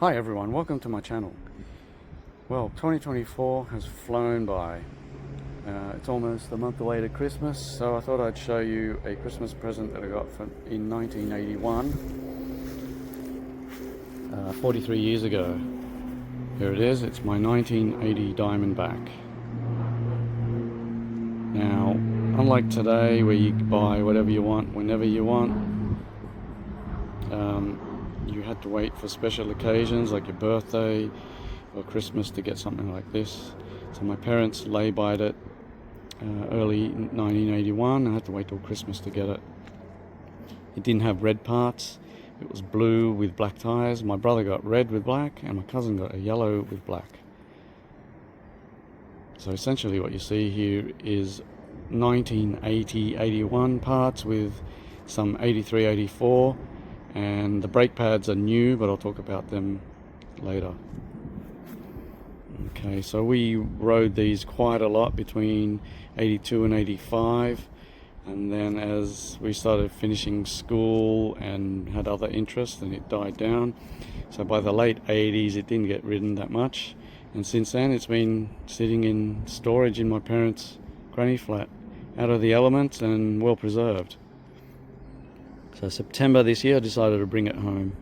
Hi everyone, welcome to my channel. Well, 2024 has flown by. It's almost a month away to Christmas, so I thought I'd show you a Christmas present that I got in 1981, 43 years ago. Here it is, it's my 1980 Diamond Back. Now, unlike today where you buy whatever you want, whenever you want, you had to wait for special occasions like your birthday or Christmas to get something like this. So my parents lay-byed it early 1981. I had to wait till Christmas to get it. It didn't have red parts. It was blue with black tyres. My brother got red with black and my cousin got a yellow with black. So essentially what you see here is 1980-81 parts with some 83-84, and the brake pads are new, but I'll talk about them later. Okay, so we rode these quite a lot between 82 and 85, and then as we started finishing school and had other interests, then it died down. So by the late 80s it didn't get ridden that much, and since then it's been sitting in storage in my parents' granny flat, out of the elements and well preserved. So September this year I decided to bring it home.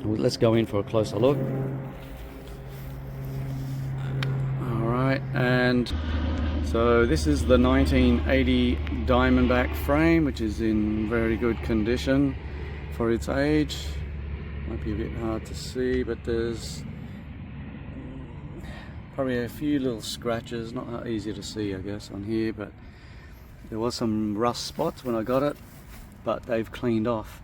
Let's go in for a closer look. Alright, and so this is the 1980 Diamondback frame, which is in very good condition for its age. Might be a bit hard to see, but there's probably a few little scratches, not that easy to see I guess on here, but there was some rust spots when I got it, but they've cleaned off.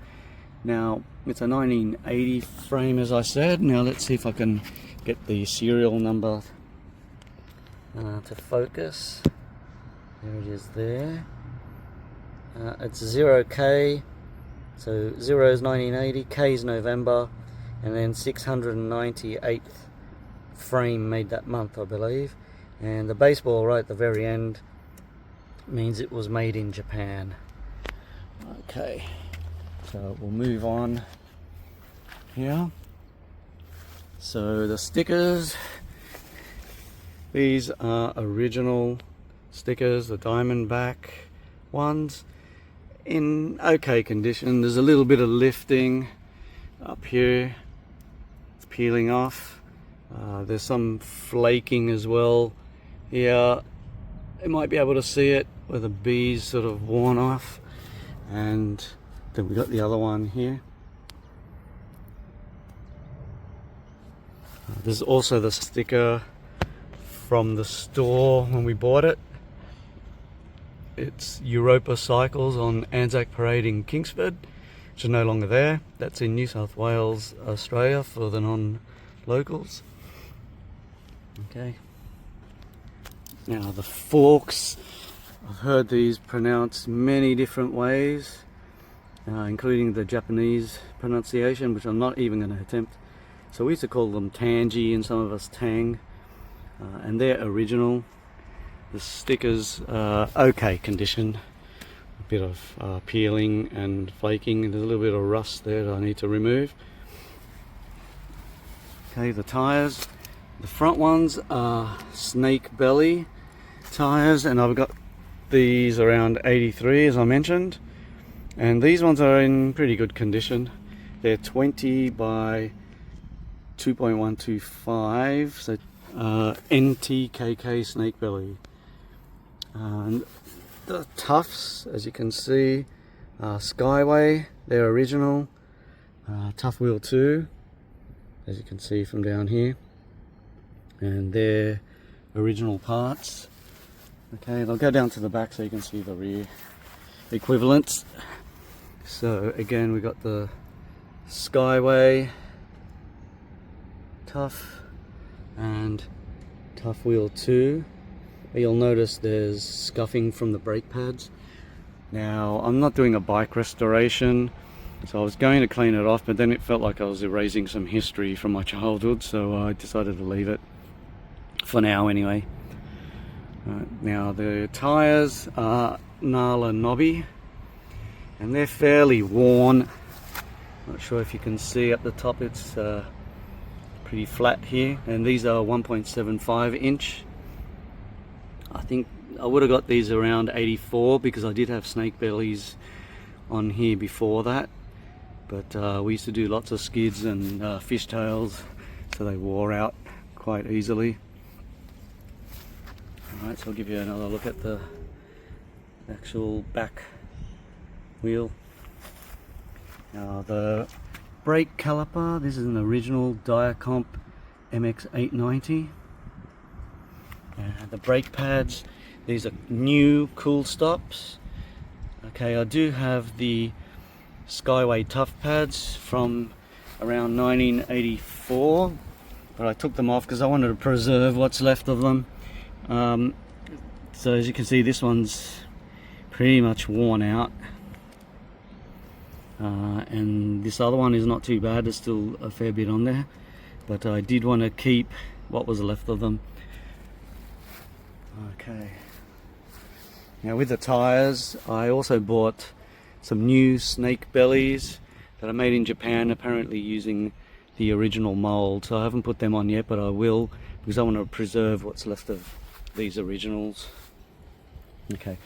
Now it's a 1980 frame, as I said. Now let's see if I can get the serial number to focus. There it is there. It's 0K, so 0 is 1980, K is November, and then 698th frame made that month, I believe. And the baseball right at the very end means it was made in Japan. Okay, so we'll move on here. So the stickers, these are original stickers, the Diamondback ones, in okay condition. There's a little bit of lifting up here, it's peeling off. There's some flaking as well here. You might be able to see it where the B's sort of worn off. And then we got the other one here. There's also the sticker from the store when we bought it. It's Europa Cycles on Anzac Parade in Kingsford, which is no longer there. That's in New South Wales, Australia, for the non-locals. Okay. Now the forks, I've heard these pronounced many different ways, including the Japanese pronunciation, which I'm not even going to attempt. So we used to call them Tangi and some of us Tang, and they're original. The stickers are okay condition, a bit of peeling and flaking, and there's a little bit of rust there that I need to remove. Okay, the tyres. The front ones are snake belly tyres, and I've got these around 83 as I mentioned, and these ones are in pretty good condition. They're 20 by 2.125, so NTKK snake belly. And the Tufts, as you can see, Skyway, they're original. Tough Wheel 2, as you can see from down here, and they're original parts. Okay, and I'll go down to the back so you can see the rear equivalents. So again, we got the Skyway, Tough, and Tough Wheel 2. You'll notice there's scuffing from the brake pads. Now, I'm not doing a bike restoration, so I was going to clean it off, but then it felt like I was erasing some history from my childhood, so I decided to leave it for now anyway. Now the tyres are Nala Knobby, and they're fairly worn. Not sure if you can see up the top, it's pretty flat here, and these are 1.75 inch. I think I would have got these around 84 because I did have snake bellies on here before that, but we used to do lots of skids and fishtails, so they wore out quite easily. Alright, so I'll give you another look at the actual back wheel. Now the brake caliper, this is an original Diacomp MX890. The brake pads, these are new cool stops. Okay, I do have the Skyway Tough pads from around 1984, but I took them off because I wanted to preserve what's left of them. So as you can see, this one's pretty much worn out, and this other one is not too bad. There's still a fair bit on there, but I did want to keep what was left of them. Okay, now with the tires, I also bought some new snake bellies that are made in Japan, apparently using the original mold. So I haven't put them on yet, but I will, because I want to preserve what's left of these originals. Okay,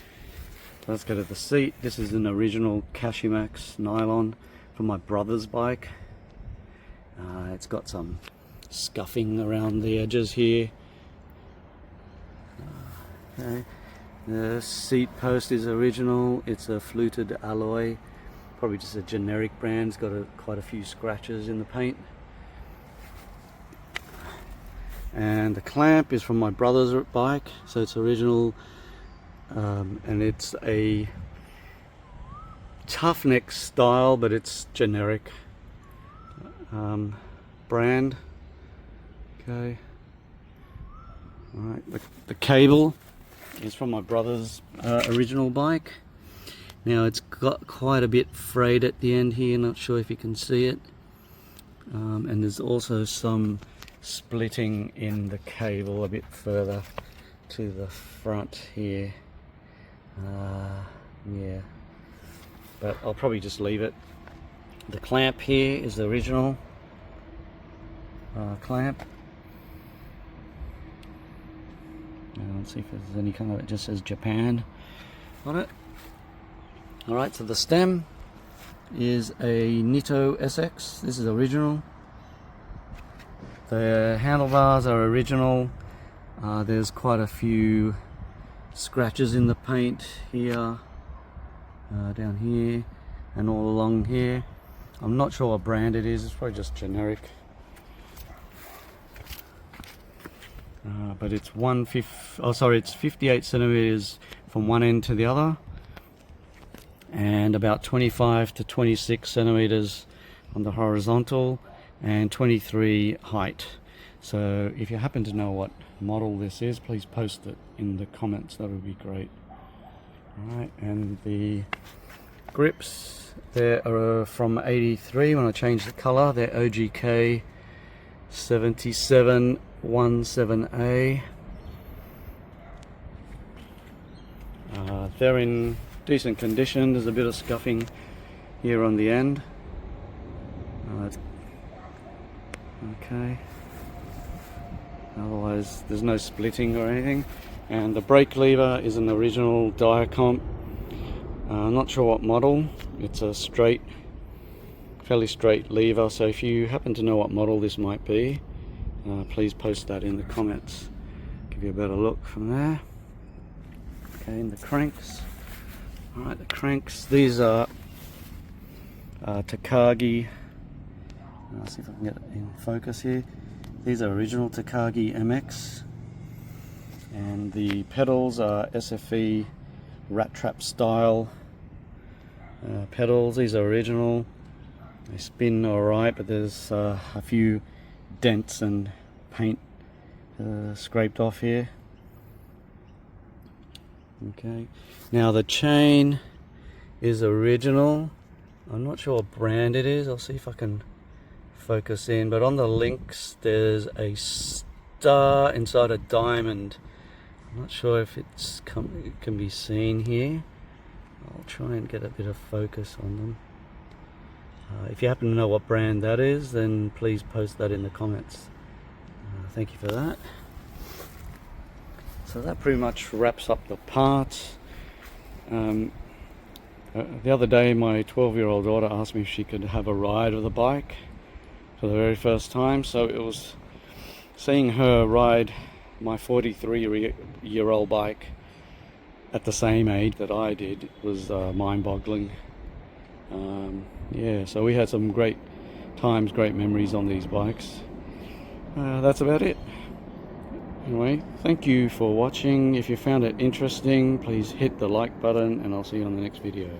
let's go to the seat. This is an original Cashimax nylon from my brother's bike. It's got some scuffing around the edges here. Okay, the seat post is original. It's a fluted alloy, probably just a generic brand. It's got quite a few scratches in the paint. And the clamp is from my brother's bike, so it's original, and it's a tough neck style, but it's generic brand. Okay, all right, the cable is from my brother's original bike. Now it's got quite a bit frayed at the end here, not sure if you can see it, and there's also some splitting in the cable a bit further to the front here. Yeah, but I'll probably just leave it. The clamp here is the original clamp. Let's see if there's any kind of, it just says Japan on it. Alright, so the stem is a Nitto SX. This is original. The handlebars are original. There's quite a few scratches in the paint here, down here, and all along here. I'm not sure what brand it is. It's probably just generic. But it's it's 58 centimeters from one end to the other, and about 25 to 26 centimeters on the horizontal, and 23 height. So if you happen to know what model this is, please post it in the comments. That would be great. Alright, and the grips, they are from 83 when I changed the color. They're OGK 7717A. They're in decent condition. There's a bit of scuffing here on the end. Okay, otherwise there's no splitting or anything. And the brake lever is an original Diacomp. I'm not sure what model. It's a fairly straight lever, so if you happen to know what model this might be, please post that in the comments. Give you a better look from there. Okay, and the cranks. Alright, the cranks, these are Takagi. I'll see if I can get it in focus here. These are original Takagi MX, and the pedals are SFE rat trap style pedals. These are original. They spin alright, but there's a few dents and paint scraped off here. Okay, now the chain is original. I'm not sure what brand it is. I'll see if I can focus in, but on the links there's a star inside a diamond. I'm not sure if it can be seen here. I'll try and get a bit of focus on them. If you happen to know what brand that is, then please post that in the comments. Thank you for that. So that pretty much wraps up the parts. The other day my 12-year-old daughter asked me if she could have a ride of the bike for the very first time, so it was seeing her ride my 43-year-old bike at the same age that I did was mind-boggling. Yeah, so we had some great times, great memories on these bikes. That's about it. Anyway, thank you for watching. If you found it interesting, please hit the like button, and I'll see you on the next video.